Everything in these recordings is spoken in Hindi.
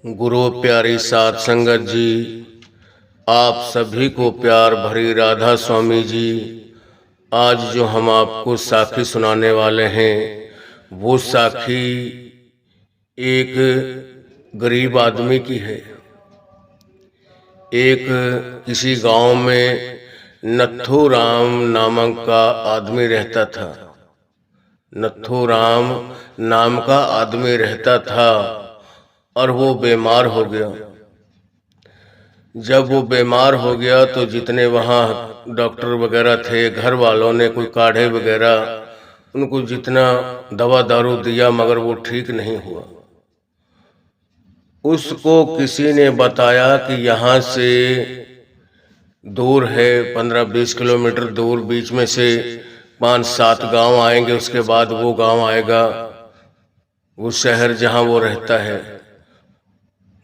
गुरु प्यारी साध संगत जी, आप सभी को प्यार भरी राधा स्वामी जी। आज जो हम आपको साखी सुनाने वाले हैं वो साखी एक गरीब आदमी की है। एक किसी गांव में नत्थू राम नामक का आदमी रहता था। नत्थू राम नाम का आदमी रहता था और वो बीमार हो गया। जब वो बीमार हो गया तो जितने वहाँ डॉक्टर वगैरह थे, घर वालों ने कोई काढ़े वगैरह उनको जितना दवा दारू दिया, मगर वो ठीक नहीं हुआ। उसको किसी ने बताया कि यहाँ से दूर है, 15-20 किलोमीटर दूर, बीच में से 5-7 गांव आएंगे, उसके बाद वो गांव आएगा, वो शहर जहाँ वो रहता है।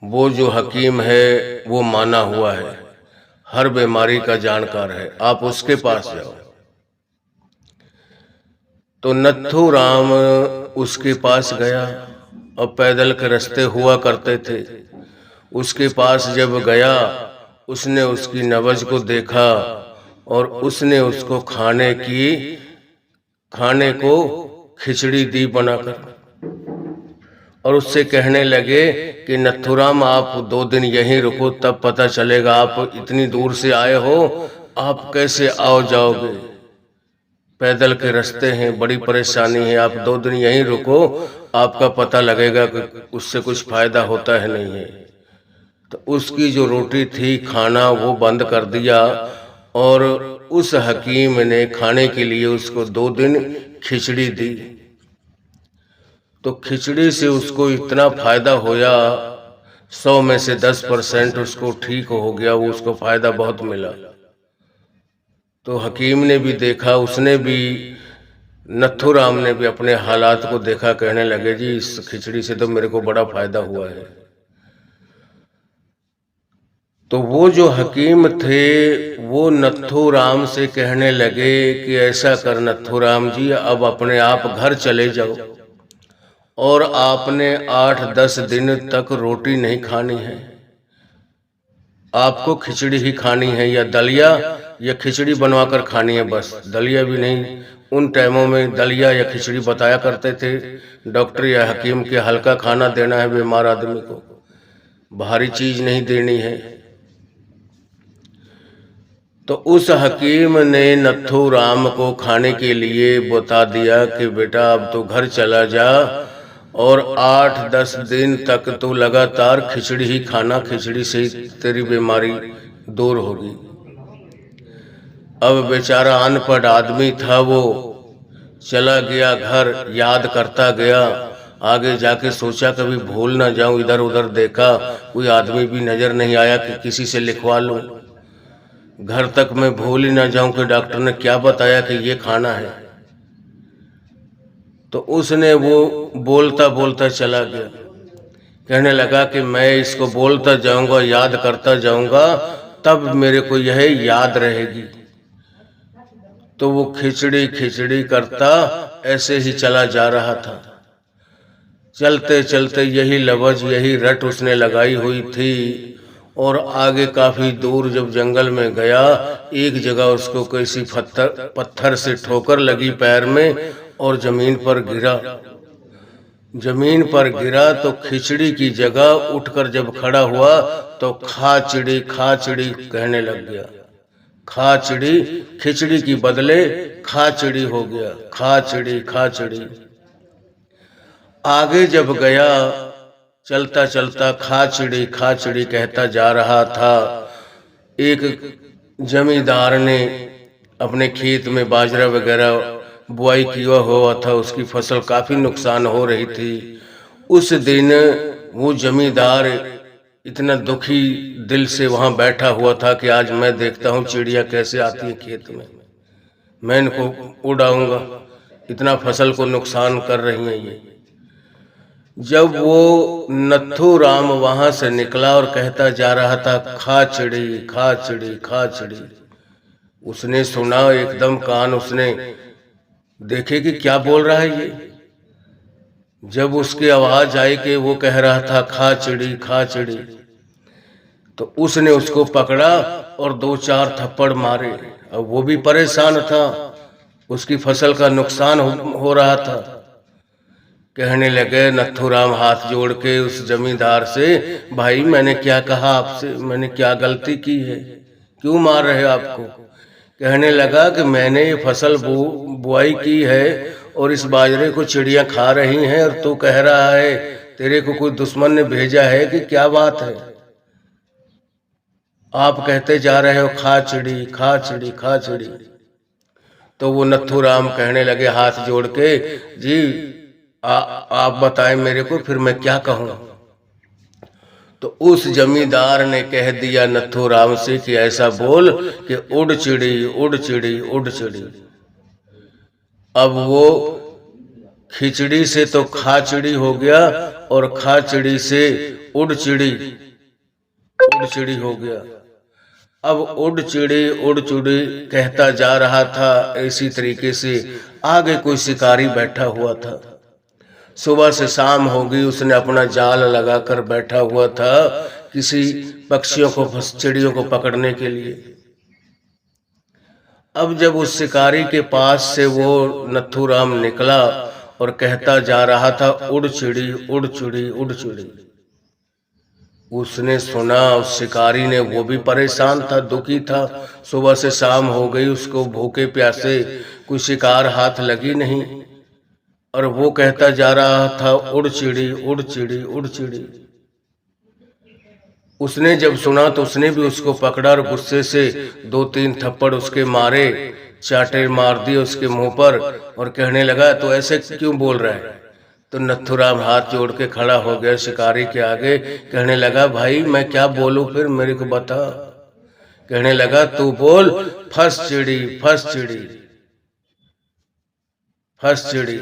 वो जो हकीम है वो माना हुआ है, हर बीमारी का जानकार है, आप उसके पास जाओ। तो नत्थू राम उसके पास गया और पैदल के रास्ते हुआ करते थे। उसके पास जब गया, उसने उसकी नब्ज को देखा और उसने उसको खाने को खिचड़ी दी बनाकर, और उससे कहने लगे कि नत्थूराम, आप 2 दिन यहीं रुको, तब पता चलेगा। आप इतनी दूर से आए हो, आप कैसे आओ जाओगे? पैदल के रास्ते हैं, बड़ी परेशानी है, आप 2 दिन यहीं रुको, आपका पता लगेगा कि उससे कुछ फायदा होता है नहीं है। तो उसकी जो रोटी थी, खाना, वो बंद कर दिया और उस हकीम ने खाने के लिए उसको 2 दिन खिचड़ी दी। तो खिचड़ी से उसको इतना फायदा होया, 100 में से 10% उसको ठीक हो गया, वो उसको फायदा बहुत मिला। तो हकीम ने भी देखा, उसने भी, नत्थू राम ने भी अपने हालात को देखा, कहने लगे जी इस खिचड़ी से तो मेरे को बड़ा फायदा हुआ है। तो वो जो हकीम थे वो नत्थू राम से कहने लगे कि ऐसा कर नत्थू राम जी, अब अपने आप घर चले जाओ और आपने 8-10 दिन तक रोटी नहीं खानी है, आपको खिचड़ी ही खानी है, या दलिया या खिचड़ी बनवाकर खानी है, बस। दलिया भी नहीं, उन टाइमों में दलिया या खिचड़ी बताया करते थे डॉक्टर या हकीम के, हल्का खाना देना है बीमार आदमी को, भारी चीज नहीं देनी है। तो उस हकीम ने नत्थू राम को खाने के लिए बता दिया कि बेटा अब तो घर चला जा और 8-10 दिन तक तो लगातार खिचड़ी ही खाना, खिचड़ी से ही तेरी बीमारी दूर होगी। अब बेचारा अनपढ़ आदमी था, वो चला गया घर, याद करता गया। आगे जाके सोचा कभी भूल ना जाऊं, इधर उधर देखा, कोई आदमी भी नजर नहीं आया कि किसी से लिखवा लूं, घर तक मैं भूल ही ना जाऊं कि डॉक्टर ने क्या बताया कि ये खाना है। तो उसने वो बोलता बोलता चला गया, कहने लगा कि मैं इसको बोलता जाऊंगा, याद करता जाऊंगा, तब मेरे को यह याद रहेगी। तो वो खिचड़ी खिचड़ी करता ऐसे ही चला जा रहा था। चलते चलते यही लवज, यही रट उसने लगाई हुई थी। और आगे काफी दूर जब जंगल में गया, एक जगह उसको कैसी पत्थर से ठोकर लगी पैर में और जमीन पर गिरा। जमीन पर गिरा तो खिचड़ी की जगह उठकर जब खड़ा हुआ तो खाचड़ी खाचड़ी कहने लग गया। खाचड़ी, खिचड़ी की बदले खाचड़ी हो गया, खाचड़ी खाचड़ी। आगे जब गया, चलता चलता खाचड़ी खाचड़ी कहता जा रहा था। एक जमींदार ने अपने खेत में बाजरा वगैरह बुआई किया हुआ था, उसकी फसल काफी नुकसान हो रही थी। उस दिन वो जमींदार इतना दुखी दिल से वहां बैठा हुआ था कि आज मैं देखता हूँ चिड़िया कैसे आती है खेत में, मैं इनको उड़ाऊंगा, इतना फसल को नुकसान कर रही है ये। जब वो नत्थू राम वहां से निकला और कहता जा रहा था खाचड़ी खाचड़ी खाचड़ी, उसने सुना, एकदम कान उसने देखे कि क्या बोल रहा है ये। जब उसकी आवाज आई कि वो कह रहा था खा चिड़ी खा चिड़ी, तो उसने उसको पकड़ा और 2-4 थप्पड़ मारे। अब वो भी परेशान था, उसकी फसल का नुकसान हो रहा था। कहने लगे नथुराम हाथ जोड़ के उस जमींदार से, भाई मैंने क्या कहा आपसे, मैंने क्या गलती की है, क्यों मार रहे हो आपको? कहने लगा कि मैंने ये फसल बुआई की है और इस बाजरे को चिड़ियां खा रही हैं और तू कह रहा है तेरे को कोई दुश्मन ने भेजा है कि क्या बात है? आप कहते जा रहे हो खा चिड़ी खा चिड़ी खा चिड़ी। तो वो नथुराम कहने लगे हाथ जोड़ के, जी आप बताएं मेरे को, फिर मैं क्या कहूं? तो उस जमींदार ने कह दिया नथुराम से कि ऐसा बोल कि उड़ चिड़ी उड़ चिड़ी उड़ चिड़ी। अब वो खिचड़ी से तो खाचिड़ी हो गया और खाचिड़ी से उड़ चिड़ी हो गया। अब उड़ चिड़ी कहता जा रहा था। इसी तरीके से आगे कोई शिकारी बैठा हुआ था। सुबह से शाम हो गई, उसने अपना जाल लगाकर बैठा हुआ था किसी पक्षियों को, चिड़ियों को पकड़ने के लिए। अब जब उस शिकारी के पास से वो नथुराम निकला और कहता जा रहा था उड़ चिड़ी उड़ चिड़ी उड़ चिड़ी, उसने सुना। उस शिकारी ने, वो भी परेशान था, दुखी था, सुबह से शाम हो गई, उसको भूखे प्यासे कोई शिकार हाथ लगी नहीं, और वो कहता जा रहा था उड़ चिड़ी उड़ चिड़ी उड़ चिड़ी। उसने जब सुना तो उसने भी उसको पकड़ा और गुस्से से 2-3 थप्पड़ उसके मारे, चाटे मार दिए उसके मुंह पर, और कहने लगा तो ऐसे क्यों बोल रहा है? तो नथुराम हाथ जोड़ के खड़ा हो गया शिकारी के आगे। कहने लगा भाई मैं क्या बोलूं, फिर मेरे को बता। कहने लगा तू बोल फंस चिड़ी फंस चिड़ी फंस चिड़ी।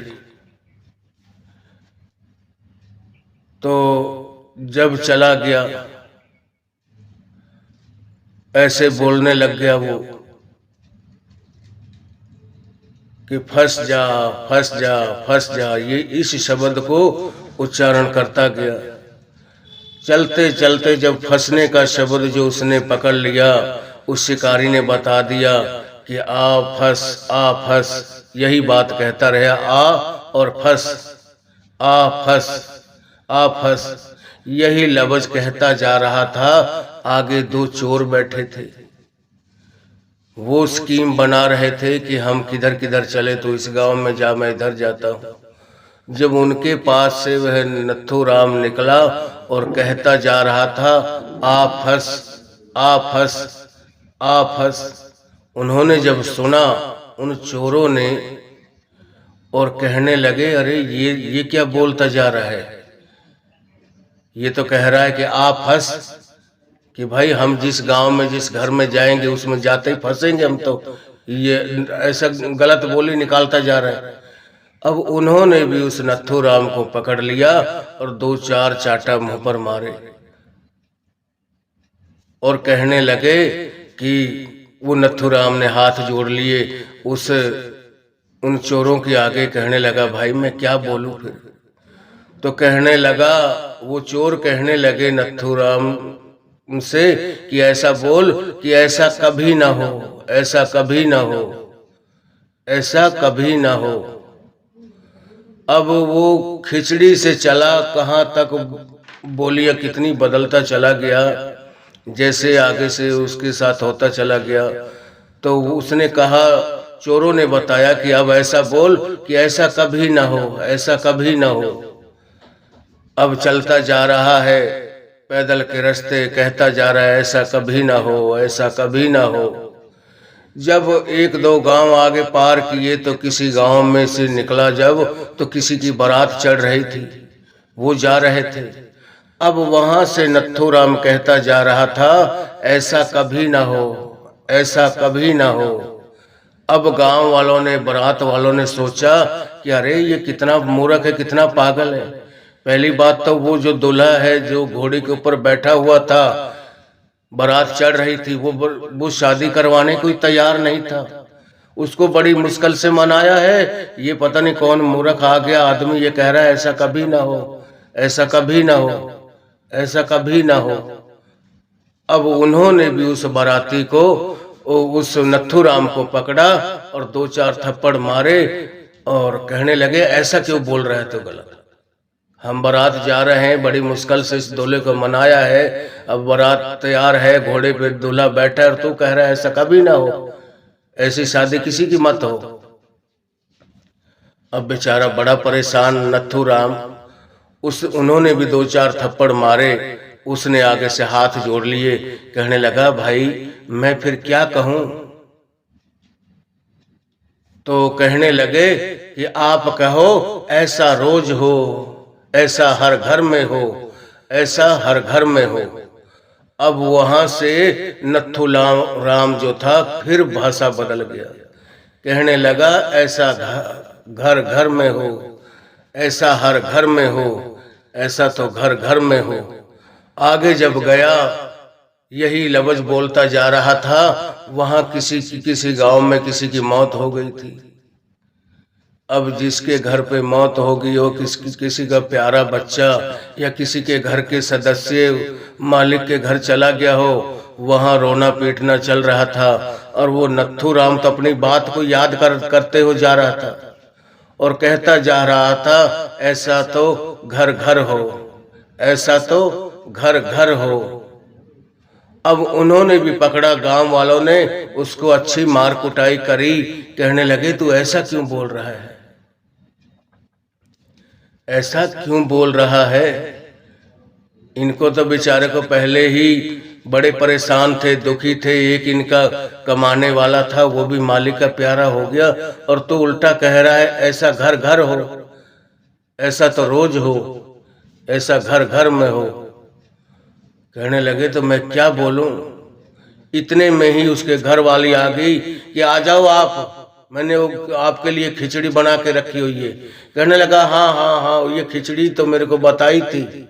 तो जब चला गया, ऐसे बोलने लग गया वो कि फंस जा फंस जा फंस जा, ये इस शब्द को उच्चारण करता गया। चलते चलते जब फंसने का शब्द जो उसने पकड़ लिया, उस शिकारी ने बता दिया कि आ फंस, यही बात कहता रहा, आ और फंस, आ फंस, आ फंस, यही लफ्ज कहता जा रहा था। आगे 2 चोर बैठे थे, वो स्कीम बना रहे थे कि हम किधर किधर चले, तो इस गांव में जा, मैं इधर जाता हूँ। जब उनके पास से वह नथुराम निकला और कहता जा रहा था आ फंस आ फंस आ फंस, उन्होंने जब सुना उन चोरों ने, और कहने लगे अरे ये क्या बोलता जा रहा है, ये तो कह रहा है कि आ फंस, कि भाई हम जिस गांव में जिस घर में जाएंगे उसमें जाते ही फंसेंगे हम, तो ये ऐसा गलत बोली निकालता जा रहा है। अब उन्होंने भी उस नथुराम को पकड़ लिया और 2-4 चाटा मुंह पर मारे, और कहने लगे कि वो नथुराम ने हाथ जोड़ लिए उन चोरों के आगे। कहने लगा भाई मैं क्या बोलूं फिर? तो कहने लगा, वो चोर कहने लगे नथुराम से कि ऐसा बोल कि ऐसा कभी ना हो, ऐसा कभी ना हो, ऐसा कभी ना हो। अब वो खिचड़ी से चला, कहाँ तक बोलियां कितनी बदलता चला गया, जैसे आगे से उसके साथ होता चला गया। तो उसने कहा, चोरों ने बताया कि अब ऐसा बोल कि ऐसा कभी ना हो, ऐसा कभी ना हो। अब चलता जा रहा है पैदल के रास्ते, कहता जा रहा है ऐसा कभी ना हो, ऐसा कभी ना हो। जब 1-2 गांव आगे पार किए तो किसी गांव में से निकला जब, तो किसी की बारात चढ़ रही थी, वो जा रहे थे। अब वहां से नथुराम कहता जा रहा था ऐसा कभी ना हो, ऐसा कभी ना हो। अब गांव वालों ने, बारात वालों ने सोचा कि अरे ये कितना मूर्ख है, कितना पागल है। पहली बात तो वो जो दूल्हा है जो घोड़े के ऊपर बैठा हुआ था, बारात चढ़ रही थी, वो शादी करवाने को तैयार नहीं था। उसको बड़ी मुश्किल से मनाया है। ये पता नहीं कौन मूर्ख आ गया आदमी, ये कह रहा है ऐसा कभी ना हो, ऐसा कभी ना हो, ऐसा कभी ना हो। अब उन्होंने भी उस बाराती को, उस नथुराम को पकड़ा और 2-4 थप्पड़ मारे और कहने लगे ऐसा क्यों बोल रहे हो, तो गलत, हम बारात जा रहे हैं, बड़ी मुश्किल से इस दूल्हे को मनाया है, अब बारात तैयार है, घोड़े पे दूल्हा बैठा है और तू कह रहा है ऐसा कभी ना हो, ऐसी शादी किसी की मत हो। अब बेचारा बड़ा परेशान नथुराम, उन्होंने भी 2-4 थप्पड़ मारे। उसने आगे से हाथ जोड़ लिए, कहने लगा भाई मैं फिर क्या कहूं। तो कहने लगे कि आप कहो ऐसा रोज हो, ऐसा हर घर में हो, ऐसा हर घर में हो। अब वहां से नथुराम जो था फिर भाषा बदल गया, कहने लगा ऐसा घर घर में हो, ऐसा हर घर में हो, ऐसा तो घर घर में हो। आगे जब गया यही लफ्ज बोलता जा रहा था। वहां किसी गांव में किसी की मौत हो गई थी। अब जिसके घर पे मौत होगी हो, किसी का प्यारा बच्चा या किसी के घर के सदस्य मालिक के घर चला गया हो, वहां रोना पीटना चल रहा था। और वो नथुराम तो अपनी बात को याद करते हो जा रहा था और कहता जा रहा था ऐसा तो घर घर हो, ऐसा तो घर घर हो। अब उन्होंने भी पकड़ा, गांव वालों ने उसको अच्छी मार कुटाई करी। कहने लगे तू ऐसा क्यों बोल रहा है, ऐसा क्यों बोल रहा है। इनको तो बेचारे को पहले ही बड़े परेशान थे, दुखी थे। एक इनका कमाने वाला था, वो भी मालिक का प्यारा हो गया, और तो उल्टा कह रहा है ऐसा घर घर हो, ऐसा तो रोज हो, ऐसा घर घर में हो। कहने लगे तो मैं क्या बोलूं। इतने में ही उसके घर वाली आ गई कि आ जाओ आप, मैंने आपके लिए खिचड़ी बना के रखी हुई है। कहने लगा हाँ हाँ हाँ, ये खिचड़ी तो मेरे को बताई थी,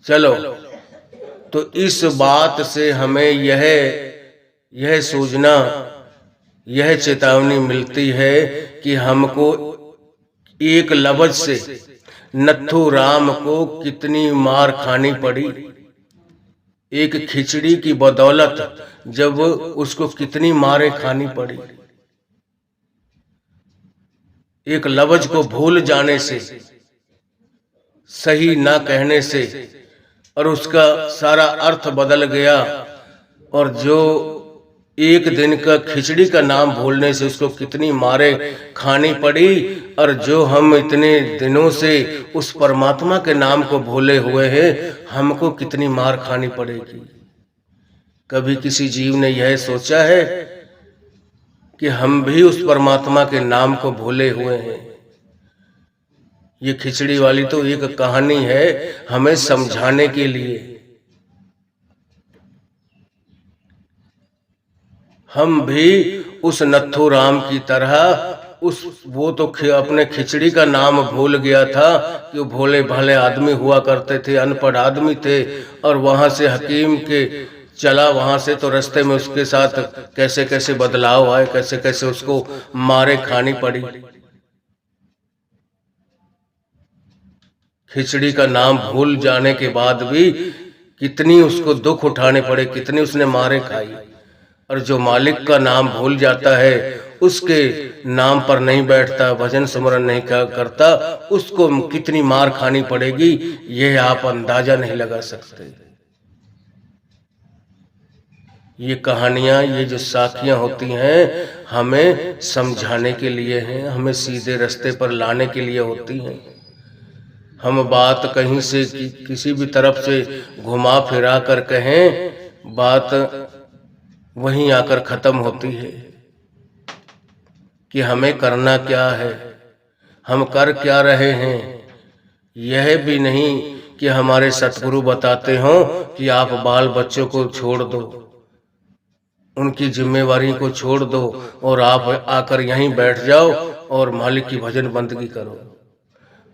चलो। तो इस बात से हमें यह सूझना, यह चेतावनी मिलती है कि हमको एक लफ्ज से नथुराम को कितनी मार खानी पड़ी। एक खिचड़ी की बदौलत जब उसको कितनी मारें खानी पड़ी। एक लफ्ज को भूल जाने से, सही ना कहने से, और उसका सारा अर्थ बदल गया। और जो एक दिन का खिचड़ी का नाम भूलने से उसको कितनी मारे खानी पड़ी, और जो हम इतने दिनों से उस परमात्मा के नाम को भूले हुए हैं, हमको कितनी मार खानी पड़ेगी। कभी किसी जीव ने यह सोचा है कि हम भी उस परमात्मा के नाम को भूले हुए हैं। ये खिचड़ी वाली तो एक कहानी है हमें समझाने के लिए। हम भी उस नथुराम की तरह वो तो अपने खिचड़ी का नाम भूल गया था कि वो भोले भाले आदमी हुआ करते थे, अनपढ़ आदमी थे। और वहां से हकीम के चला, वहां से तो रास्ते में उसके साथ कैसे कैसे बदलाव आए, कैसे कैसे उसको मारे खानी पड़ी। खिचड़ी का नाम भूल जाने के बाद भी कितनी उसको दुख उठाने पड़े, कितनी उसने मारे खाई। और जो मालिक का नाम भूल जाता है, उसके नाम पर नहीं बैठता, भजन स्मरण नहीं करता, उसको कितनी मार खानी पड़ेगी, यह आप अंदाजा नहीं लगा सकते। ये कहानियां, ये जो साखियां होती हैं, हमें समझाने के लिए हैं, हमें सीधे रास्ते पर लाने के लिए होती हैं। हम बात कहीं से किसी भी तरफ से घुमा फिरा कर कहें, बात वहीं आकर खत्म होती है कि हमें करना क्या है, हम कर क्या रहे हैं। यह भी नहीं कि हमारे सतगुरु बताते हों कि आप बाल बच्चों को छोड़ दो, उनकी जिम्मेवारी को छोड़ दो और आप आकर यहीं बैठ जाओ और मालिक की भजन बंदगी करो।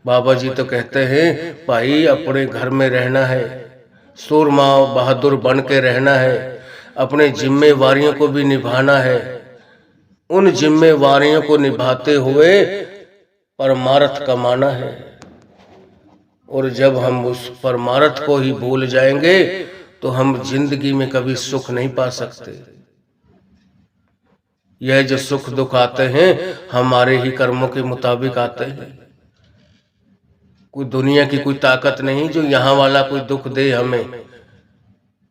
बाबा जी तो कहते हैं भाई अपने घर में रहना है, सूरमा बहादुर बन के रहना है, अपने जिम्मेवारियों को भी निभाना है। उन जिम्मेवारियों को निभाते हुए परमार्थ कमाना है। और जब हम उस परमार्थ को ही भूल जाएंगे तो हम जिंदगी में कभी सुख नहीं पा सकते। यह जो सुख दुख आते हैं हमारे ही कर्मों के मुताबिक आते हैं। कोई दुनिया की कोई ताकत नहीं जो यहाँ वाला कोई दुख दे हमें,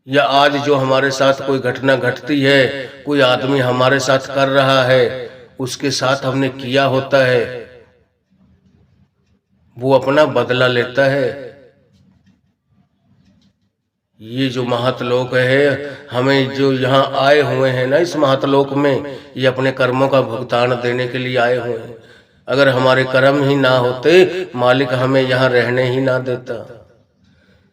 या आज जो हमारे साथ कोई घटना घटती है, कोई आदमी हमारे साथ कर रहा है, उसके साथ हमने किया होता है, वो अपना बदला लेता है। ये जो महतलोक है, हमें जो यहाँ आए हुए हैं ना इस महतलोक में, ये अपने कर्मों का भुगतान देने के लिए आए हुए हैं। अगर हमारे कर्म ही ना होते मालिक हमें यहाँ रहने ही ना देता।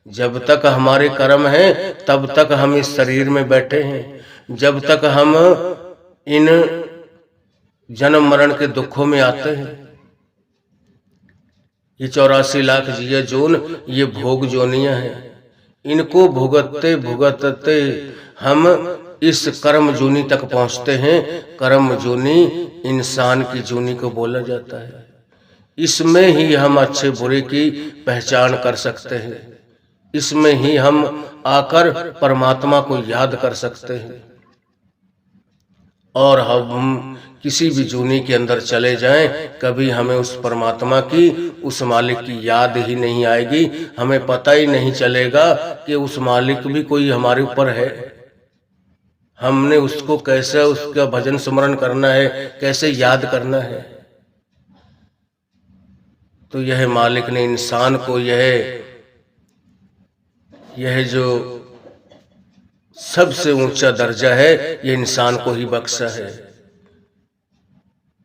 जब तक हमारे कर्म हैं तब तक हम इस शरीर में बैठे हैं। जब तक हम इन जन्म मरण के दुखों में आते हैं, ये 84 लाख जिया जोन, ये भोग जोनियां हैं। इनको भुगतते भुगतते हम इस कर्म जूनी तक पहुंचते हैं। कर्म जूनी इंसान की जूनी को बोला जाता है। इसमें ही हम अच्छे बुरे की पहचान कर सकते हैं। इसमें ही हम आकर परमात्मा को याद कर सकते हैं। और हम किसी भी जूनी के अंदर चले जाएं, कभी हमें उस परमात्मा की, उस मालिक की याद ही नहीं आएगी। हमें पता ही नहीं चलेगा कि उस मालिक भी कोई हमारे ऊपर है। हमने उसको कैसे, उसका भजन स्मरण करना है, कैसे याद करना है। तो यह मालिक ने इंसान को यह जो सबसे ऊंचा दर्जा है, यह इंसान को ही बख्शा है।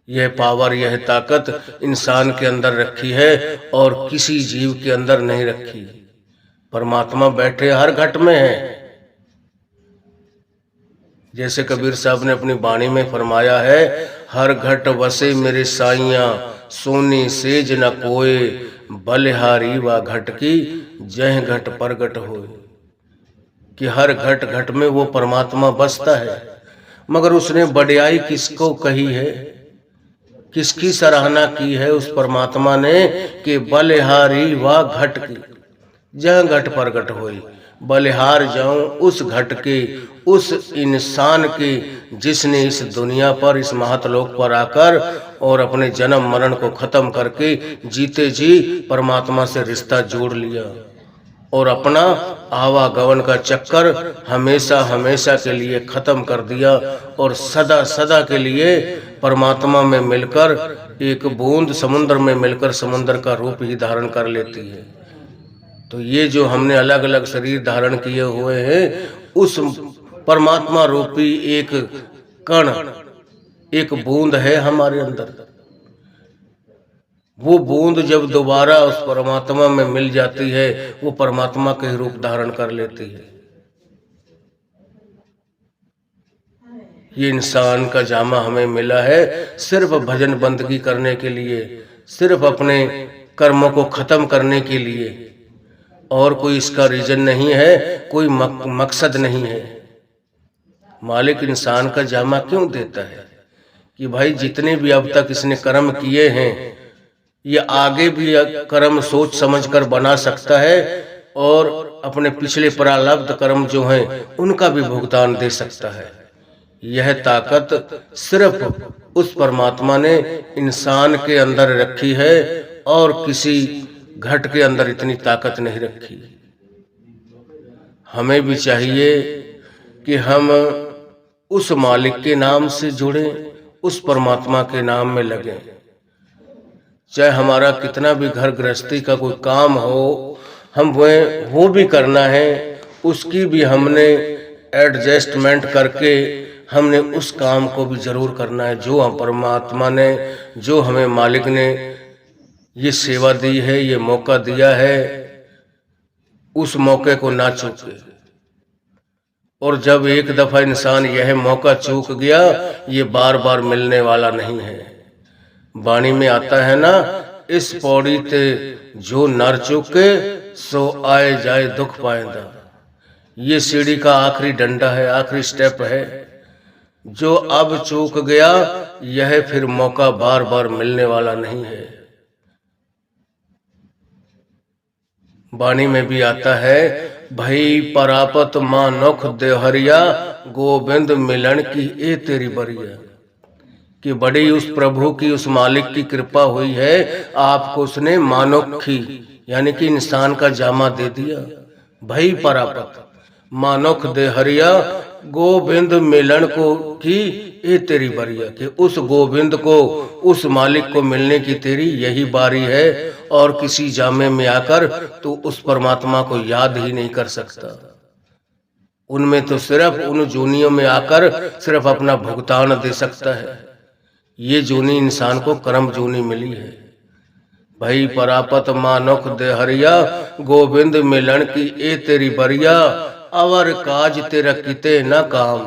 यह पावर, यह ताकत इंसान के अंदर रखी है और किसी जीव के अंदर नहीं रखी। परमात्मा बैठे हर घट में है। जैसे कबीर साहब ने अपनी वाणी में फरमाया है, हर घट वसे मेरे साइया, सोनी सेज न कोय, बलिहारी व घट की, जह घट प्रगट होए। कि हर घट घट में वो परमात्मा बसता है, मगर उसने बड़ाई किसको कही है, किसकी सराहना की है उस परमात्मा ने, कि बलिहारी व घट की, जह घट प्रगट होई। बलिहार जाऊं उस घट के, उस इंसान के जिसने इस दुनिया पर, इस महतलोक पर आकर और अपने जन्म मरण को खत्म करके जीते जी परमात्मा से रिश्ता जोड़ लिया और अपना आवागमन का चक्कर हमेशा हमेशा के लिए खत्म कर दिया और सदा सदा के लिए परमात्मा में मिलकर, एक बूंद समुद्र में मिलकर समुद्र का रूप ही धारण कर लेती है। तो ये जो हमने अलग अलग शरीर धारण किए हुए हैं, उस परमात्मा रूपी एक कण, एक बूंद है हमारे अंदर। वो बूंद जब दोबारा उस परमात्मा में मिल जाती है, वो परमात्मा के रूप धारण कर लेती है। ये इंसान का जामा हमें मिला है सिर्फ भजन बंदगी करने के लिए, सिर्फ अपने कर्मों को खत्म करने के लिए, और कोई इसका रीजन नहीं है, कोई मकसद नहीं है। मालिक इंसान का जामा क्यों देता है कि भाई जितने भी अब तक इसने कर्म किए हैं, ये आगे भी कर्म सोच समझकर बना सकता है और अपने पिछले प्रारब्ध कर्म जो हैं उनका भी भुगतान दे सकता है। यह ताकत सिर्फ उस परमात्मा ने इंसान के अंदर रखी है और किसी घट के अंदर इतनी ताकत नहीं रखी। हमें भी चाहिए कि हम उस मालिक के नाम से जुड़ें, उस परमात्मा के नाम में लगें। चाहे हमारा कितना भी घर गृहस्थी का कोई काम हो, हम वो भी करना है, उसकी भी हमने एडजस्टमेंट करके हमने उस काम को भी जरूर करना है जो हम परमात्मा ने, जो हमें मालिक ने ये सेवा दी है, ये मौका दिया है, उस मौके को ना चूके। और जब एक दफा इंसान यह मौका चूक गया, ये बार बार मिलने वाला नहीं है। वाणी में आता है ना, इस पौड़ी ते जो नर चुके सो आए जाए दुख पाएंदा। ये सीढ़ी का आखिरी डंडा है, आखिरी स्टेप है। जो अब चूक गया यह फिर मौका बार बार मिलने वाला नहीं है। वाणी में भी आता है, भई परापत मानुख देहरिया, गोविंद मिलन की ए तेरी बरिया। कि बड़ी उस प्रभु की, उस मालिक की कृपा हुई है, आपको उसने मानुखी यानी कि इंसान का जामा दे दिया। भई परापत मानुख देहरिया, गोविंद मिलन को की ए तेरी बरिया। कि उस गोविंद को, उस मालिक को मिलने की तेरी यही बारी है, और किसी जामे में आकर तू उस परमात्मा को याद ही नहीं कर सकता। उनमें तो सिर्फ उन जूनियों में आकर सिर्फ अपना भुगतान दे सकता है। ये जूनी इंसान को कर्म जूनी मिली है। भई परापत मानुख देहरिया, गोविंद मिलन की ए तेरी बरिया, अवर काज तेरा किते न काम।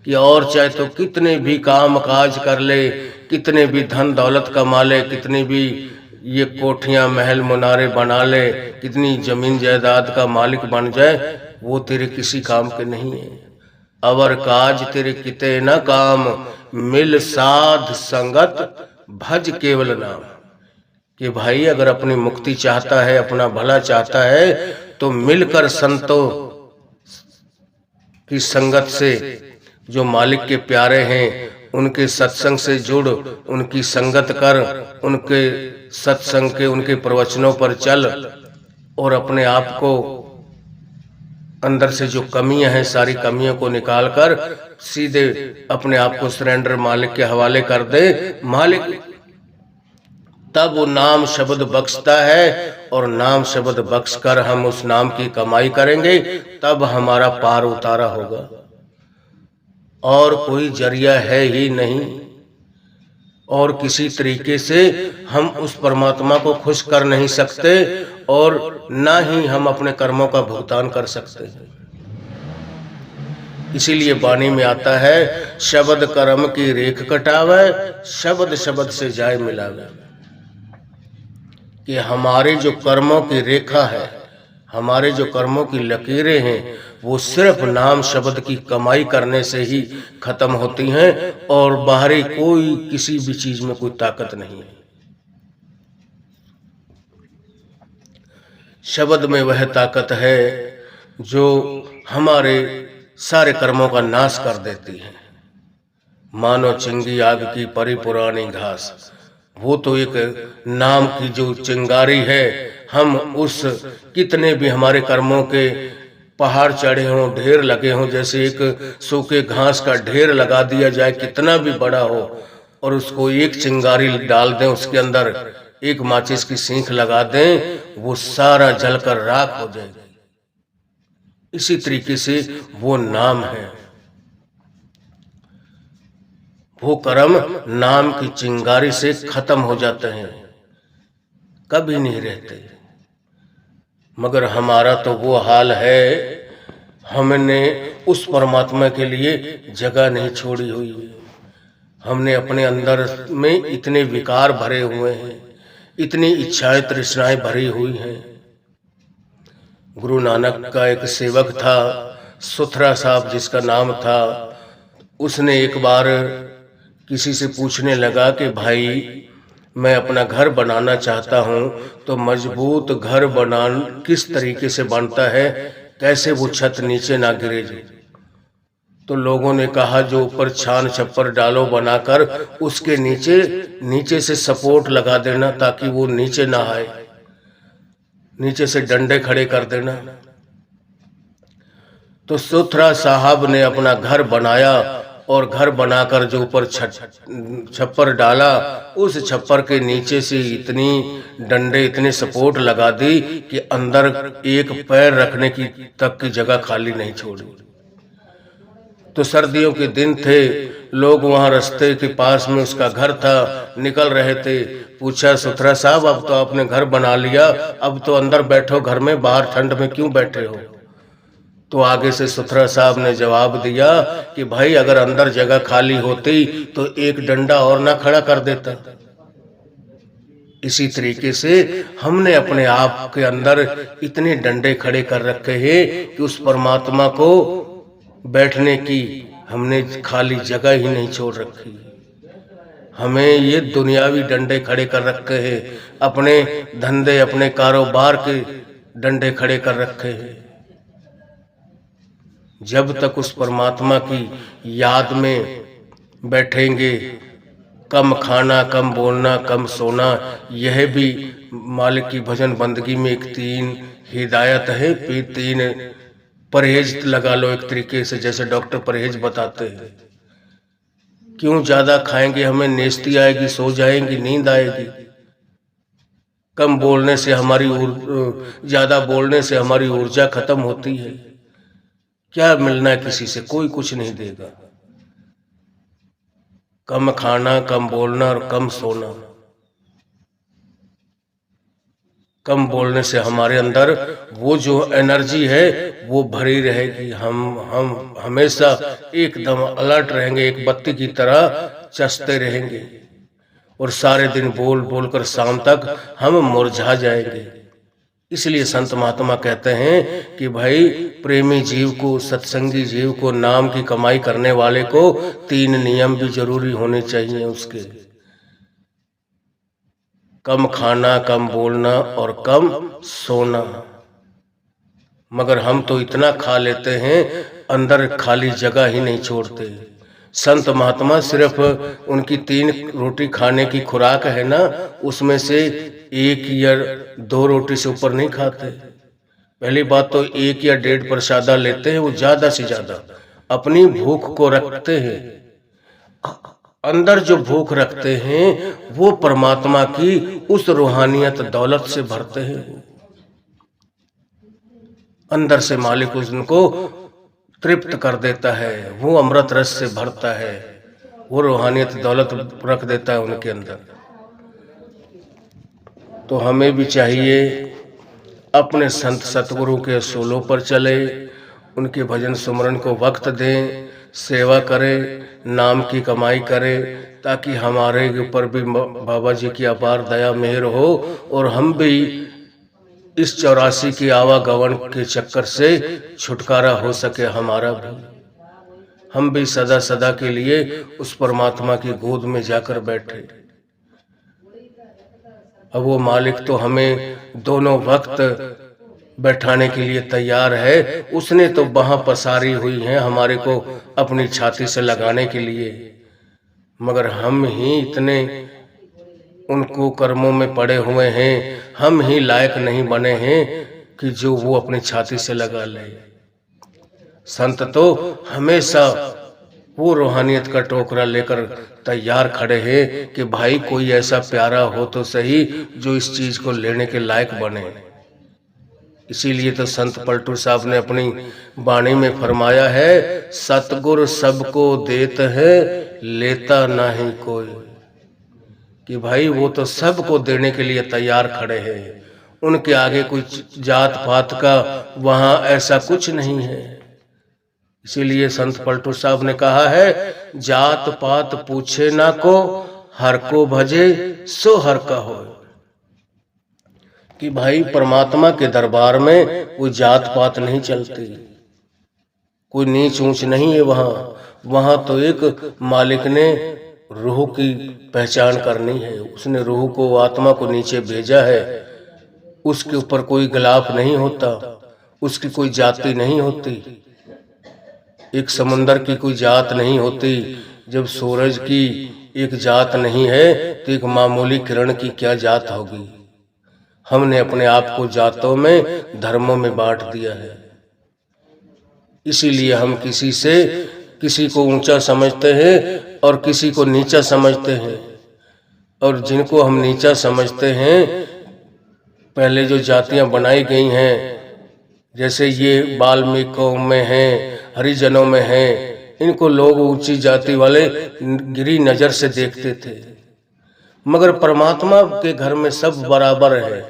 कि और चाहे तो कितने भी काम काज कर ले, कितने भी धन दौलत कमा ले, कितनी भी ये कोठियां महल मुनारे बना ले, कितनी जमीन जायदाद का मालिक बन जाए, वो तेरे किसी काम के नहीं है। अवर काज तेरे किते न काम, मिल साध संगत भज केवल नाम। कि भाई अगर अपनी मुक्ति चाहता है, अपना भला चाहता है, तो मिलकर संतों की संगत से, जो मालिक के प्यारे हैं उनके सत्संग से जुड़, उनकी संगत कर, उनके सत्संग के, उनके प्रवचनों पर चल, और अपने आप को अंदर से जो कमियां हैं सारी कमियों को निकाल कर सीधे अपने आप को सरेंडर मालिक के हवाले कर दे। मालिक तब वो नाम शब्द बख्शता है, और नाम शब्द बख्श कर हम उस नाम की कमाई करेंगे, तब हमारा पार उतारा होगा। और कोई जरिया है ही नहीं, और किसी तरीके से हम उस परमात्मा को खुश कर नहीं सकते, और ना ही हम अपने कर्मों का भुगतान कर सकते हैं। इसीलिए वाणी में आता है, शब्द कर्म की रेख कटावे, शब्द शब्द से जाय मिलावे। कि हमारे जो कर्मों की रेखा है, हमारे जो कर्मों की लकीरें हैं, वो सिर्फ नाम शब्द की कमाई करने से ही खत्म होती हैं, और बाहरी कोई किसी भी चीज में कोई ताकत नहीं है। शब्द में वह ताकत है जो हमारे सारे कर्मों का नाश कर देती है। मानो चिंगी आग की परी पुरानी घास, वो तो एक नाम की जो चिंगारी है, हम उस कितने भी हमारे कर्मों के पहाड़ चढ़े हों, ढेर लगे हों, जैसे एक सूखे घास का ढेर लगा दिया जाए, कितना भी बड़ा हो, और उसको एक चिंगारी डाल दें, उसके अंदर एक माचिस की सींख लगा दें, वो सारा जलकर राख हो जाएगी। इसी तरीके से वो नाम है, वो कर्म नाम की चिंगारी से खत्म हो जाते हैं, कभी नहीं रहते। मगर हमारा तो वो हाल है, हमने उस परमात्मा के लिए जगह नहीं छोड़ी हुई है। हमने अपने अंदर में इतने विकार भरे हुए हैं, इतनी इच्छाएं तृष्णाएं भरी हुई हैं। गुरु नानक का एक सेवक था, सुथरा साहब जिसका नाम था, उसने एक बार किसी से पूछने लगा कि भाई मैं अपना घर बनाना चाहता हूँ, तो मजबूत घर किस तरीके से बनता है, कैसे वो छत नीचे ना गिरे। तो लोगों ने कहा जो ऊपर छान छप्पर डालो बनाकर, उसके नीचे से सपोर्ट लगा देना ताकि वो नीचे ना आए, नीचे से डंडे खड़े कर देना। तो सुथरा साहब ने अपना घर बनाया, और घर बनाकर जो ऊपर छप्पर डाला, उस छप्पर के नीचे से इतनी डंडे, इतने सपोर्ट लगा दी कि अंदर एक पैर रखने की तक की जगह खाली नहीं छोड़ी। तो सर्दियों के दिन थे, लोग वहां रास्ते के पास में उसका घर था, निकल रहे थे। पूछा, सुथरा साहब अब तो आपने घर बना लिया, अब तो अंदर बैठो घर में, बाहर ठंड में क्यों बैठे हो? तो आगे से सुथरा साहब ने जवाब दिया कि भाई अगर अंदर जगह खाली होती तो एक डंडा और ना खड़ा कर देता। इसी तरीके से हमने अपने आप के अंदर इतने डंडे खड़े कर रखे हैं कि उस परमात्मा को बैठने की, हमने खाली जगह ही नहीं छोड़ रखी। हमें ये दुनियावी डंडे खड़े कर रखे हैं, अपने धंधे अपने कारोबार के डंडे खड़े कर रखे हैं। जब तक उस परमात्मा की याद में बैठेंगे, कम खाना, कम बोलना, कम सोना, यह भी मालिक की भजन बंदगी में एक 3 हिदायत है, फिर 3 परहेज लगा लो एक तरीके से, जैसे डॉक्टर परहेज बताते हैं। क्यों ज्यादा खाएंगे हमें नेस्ती आएगी, सो जाएंगी, नींद आएगी। कम बोलने से हमारी ज्यादा बोलने से हमारी ऊर्जा खत्म होती है। क्या मिलना है किसी से? कोई कुछ नहीं देगा। कम खाना, कम बोलना और कम सोना। कम बोलने से हमारे अंदर वो जो एनर्जी है वो भरी रहेगी। हम हमेशा एकदम अलर्ट रहेंगे, एक बत्ती की तरह चसते रहेंगे और सारे दिन बोल बोल कर शाम तक हम मुरझा जाएंगे। इसलिए संत महात्मा कहते हैं कि भाई प्रेमी जीव को, सत्संगी जीव को, नाम की कमाई करने वाले को 3 नियम भी जरूरी होने चाहिए उसके। कम खाना, कम बोलना और कम सोना। मगर हम तो इतना खा लेते हैं, अंदर खाली जगह ही नहीं छोड़ते। संत महात्मा सिर्फ उनकी 3 रोटी खाने की खुराक है ना, उसमें से 1 या 2 रोटी से ऊपर नहीं खाते। पहली बात तो 1 या 1.5 प्रसादा लेते हैं, वो ज्यादा से ज्यादा अपनी भूख को रखते हैं। अंदर जो भूख रखते हैं वो परमात्मा की उस रूहानियत दौलत से भरते हैं। अंदर से मालिक उनको तृप्त कर देता है, वो अमृत रस से भरता है, वो रूहानियत दौलत रख देता है उनके अंदर। तो हमें भी चाहिए अपने संत सतगुरु के असूलों पर चले, उनके भजन सुमरन को वक्त दें, सेवा करें, नाम की कमाई करें, ताकि हमारे ऊपर भी बाबा जी की अपार दया मेहर हो और हम भी इस 84 की आवागमन के चक्कर से छुटकारा हो सके हमारा भी। हम भी सदा सदा के लिए उस परमात्मा की गोद में जाकर बैठे। अब वो मालिक तो हमें दोनों वक्त बैठाने के लिए तैयार है। उसने तो बाह पसारी हुई है हमारे को अपनी छाती से लगाने के लिए, मगर हम ही इतने उनको कर्मों में पड़े हुए हैं, हम ही लायक नहीं बने हैं कि जो वो अपनी छाती से लगा ले। संत तो हमेशा वो रूहानियत का टोकरा लेकर तैयार खड़े हैं कि भाई कोई ऐसा प्यारा हो तो सही जो इस चीज को लेने के लायक बने। इसीलिए तो संत पलटू साहब ने अपनी वाणी में फरमाया है, सतगुर सबको देत है, लेता नहीं कोई। कि भाई वो तो सबको देने के लिए तैयार खड़े हैं, उनके आगे कोई जात पात का वहां ऐसा कुछ नहीं है। इसीलिए संत पलटू साहब ने कहा है, जात पात पूछे ना को, हर को भजे सो हर का हो। कि भाई परमात्मा के दरबार में कोई जात पात नहीं चलती, कोई नीच ऊंच नहीं है। वहां तो एक मालिक ने रूह की पहचान करनी है, उसने रूह को, आत्मा को नीचे भेजा है। उसके ऊपर कोई गिलाफ नहीं होता, उसकी कोई जाति नहीं होती, एक समंदर की कोई जात नहीं होती। जब सूरज की एक जात नहीं है तो एक मामूली किरण की क्या जात होगी। हमने अपने आप को जातों में, धर्मों में बांट दिया है। इसीलिए हम किसी को ऊंचा समझते हैं और किसी को नीचा समझते हैं। और जिनको हम नीचा समझते हैं, पहले जो जातियां बनाई गई हैं, जैसे ये वाल्मीकियों में हैं, हरिजनों में हैं, इनको लोग ऊंची जाति वाले गिरी नजर से देखते थे। मगर परमात्मा के घर में सब बराबर है।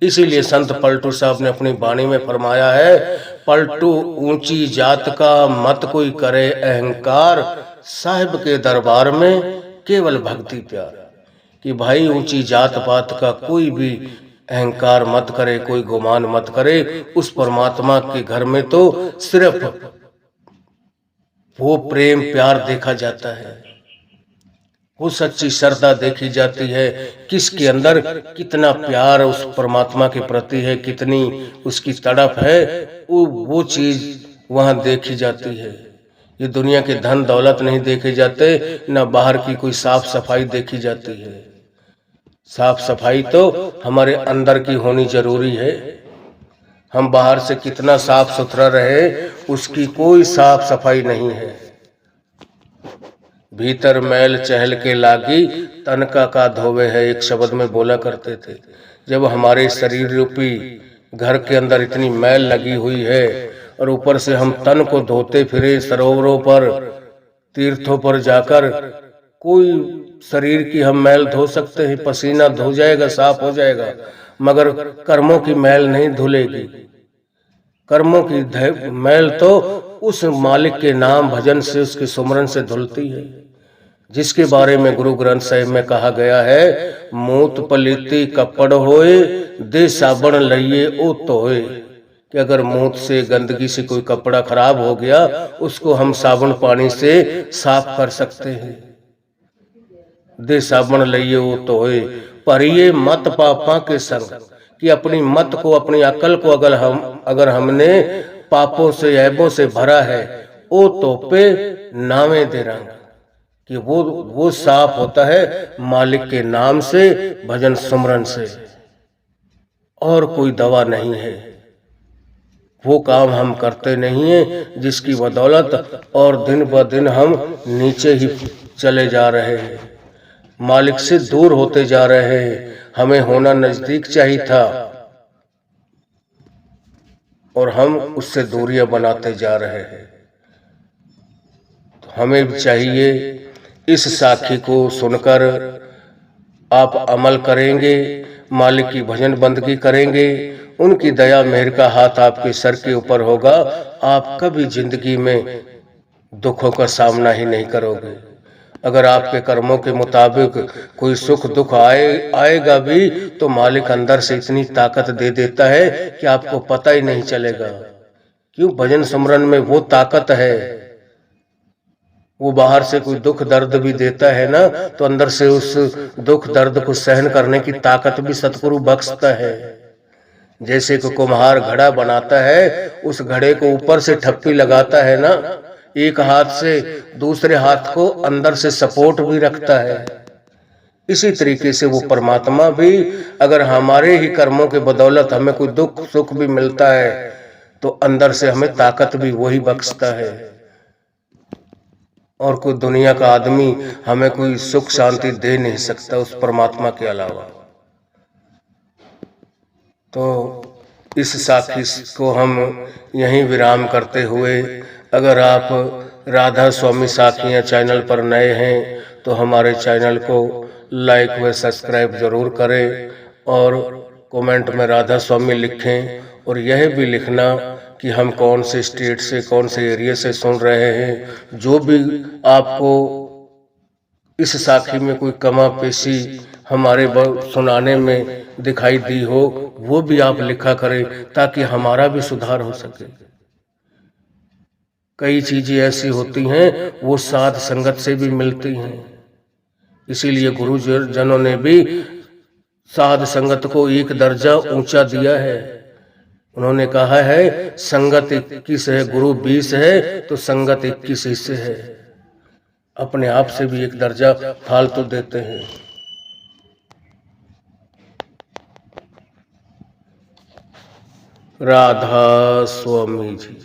इसीलिए संत पलटू साहब ने अपनी वाणी में फरमाया है, पलटू ऊंची जात का मत कोई करे अहंकार, साहिब के दरबार में केवल भक्ति प्यार। कि भाई ऊंची जात पात का कोई भी अहंकार मत करे, कोई गुमान मत करे। उस परमात्मा के घर में तो सिर्फ वो प्रेम प्यार देखा जाता है, वो सच्ची श्रद्धा देखी जाती है, किसके अंदर कितना प्यार उस परमात्मा के प्रति है, कितनी उसकी तड़प है, वो चीज वहां देखी जाती है। ये दुनिया के धन दौलत नहीं देखे जाते, न बाहर की कोई साफ सफाई देखी जाती है। साफ सफाई तो हमारे अंदर की होनी जरूरी है। हम बाहर से कितना साफ सुथरा रहे, उसकी कोई साफ सफाई नहीं है। भीतर मैल चहल के लागी, तन का धोवे है, एक शब्द में बोला करते थे। जब हमारे शरीर रूपी घर के अंदर इतनी मैल लगी हुई है और ऊपर से हम तन को धोते फिरे सरोवरों पर, तीर्थों पर जाकर, कोई शरीर की हम मैल धो सकते हैं, पसीना धो जाएगा, साफ हो जाएगा, मगर कर्मों की मैल नहीं धुलेगी। कर्मों की मैल तो उस मालिक के नाम भजन से, उसके सुमरन से धुलती है, जिसके बारे में गुरु ग्रंथ साहिब में कहा गया है, मूत पलीती कपड़ होए, दे साबण लइए ओ तोए। कि अगर मूत से, गंदगी से कोई कपड़ा खराब हो गया, उसको हम साबुन पानी से साफ कर सकते हैं। दे साबण लइए ओ तोए, परिये मत पापा के संग। कि अपनी मत को, अपनी अकल को अगर हमने पापों से, ऐबों से भरा है, ओ तोपे नामे दे रंग। कि वो साफ होता है मालिक के नाम से, भजन सुमरन से, और कोई दवा नहीं है। वो काम हम करते नहीं है, जिसकी बदौलत और दिन ब दिन हम नीचे ही चले जा रहे हैं, मालिक से दूर होते जा रहे हैं। हमें होना नजदीक चाहिए था और हम उससे दूरियां बनाते जा रहे हैं। तो हमें भी चाहिए, इस साखी को सुनकर आप अमल करेंगे, मालिक की भजन बंदगी करेंगे, उनकी दया मेहर का हाथ आपके सर के ऊपर होगा, आप कभी जिंदगी में दुखों का सामना ही नहीं करोगे। अगर आपके कर्मों के मुताबिक कोई सुख दुख आएगा भी, तो मालिक अंदर से इतनी ताकत दे देता है कि आपको पता ही नहीं चलेगा। क्यों? भजन सुमरन में वो ताकत है। वो बाहर से कोई दुख दर्द भी देता है ना, तो अंदर से उस दुख दर्द को सहन करने की ताकत भी सतगुरु बख्शता है। जैसे कि कुम्हार घड़ा बनाता है, उस घड़े को ऊपर से ठप्पी लगाता है ना, एक हाथ से, दूसरे हाथ को अंदर से सपोर्ट भी रखता है। इसी तरीके से वो परमात्मा भी, अगर हमारे ही कर्मों के बदौलत हमें कोई दुख सुख भी मिलता है, तो अंदर से हमें ताकत भी वही बख्शता है। और कोई दुनिया का आदमी हमें कोई सुख शांति दे नहीं सकता उस परमात्मा के अलावा। तो इस साखी को हम यहीं विराम करते हुए, अगर आप राधा स्वामी साखियाँ चैनल पर नए हैं तो हमारे चैनल को लाइक व सब्सक्राइब जरूर करें, और कमेंट में राधा स्वामी लिखें, और यह भी लिखना कि हम कौन से स्टेट से, कौन से एरिया से सुन रहे हैं। जो भी आपको इस साखी में कोई कमा पेशी हमारे सुनाने में दिखाई दी हो, वो भी आप लिखा करें, ताकि हमारा भी सुधार हो सके। कई चीजें ऐसी होती हैं वो साध संगत से भी मिलती हैं, इसीलिए गुरुजनों ने भी साध संगत को एक दर्जा ऊंचा दिया है। उन्होंने कहा है, संगत 21 है, गुरु 20 है, तो संगत 21 इससे है। अपने आप से भी एक दर्जा फालतू देते हैं। राधा स्वामी जी।